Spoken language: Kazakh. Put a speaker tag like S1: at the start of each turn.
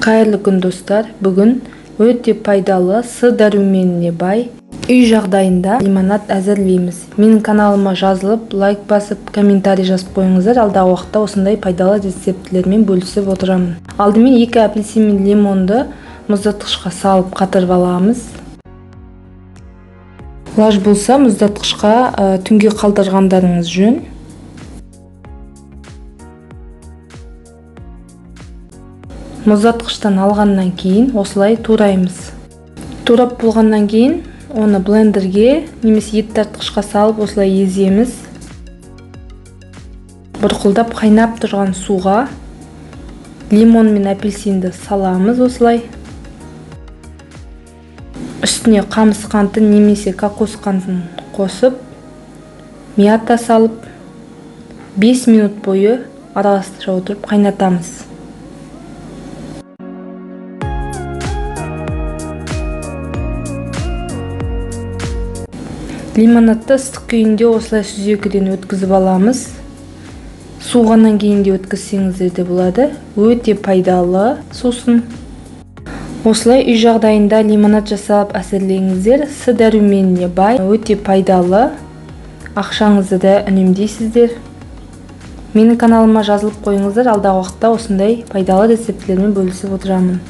S1: Кайырлы күн достар. Бүгүн өтө пайдалы, С дәруменіне бай үй жагдайында лимонад әзірлейміз. Менің каналыма жазылып, лайк басып, комментарий жазып қойыңыздар. Алдағы уақытта осындай пайдалы рецепттермен бөлісіп отырамын. Алдымен 2 апельсин мен лимонды мұздатқышқа салып қатырып аламыз. Лаж болса, мұздатқышқа түнге қалдырғандарыңыз жөн. Мұздатқыштан алғаннан кейін осылай тураймыз. Турап болғаннан кейін оны блендерге немесе ет тартқышқа салып осылай еземіз. Бұрқылдап қайнап тұрған суға лимон мен апельсинді саламыз осылай. Үстіне қамыс қантын немесе кокос қантын қосып, мята салып 5 минут бойы араластыра отырып қайнатамыз. Лимонадты ыстық күйінде осылай сүзекіден өткізіп аламыз. Суғаннан кейін де өткізсеңіздер де болады. Өте пайдалы сусын. Осылай үй жағдайында лимонад жасап әзірлеңіздер. С дәруменіне бай, өте пайдалы. Ақшаңызды да үнемдейсіздер. Менің каналыма жазылып қойыңыздар. Алдағы уақытта осындай пайдалы рецепттермен бөлісіп отырамын.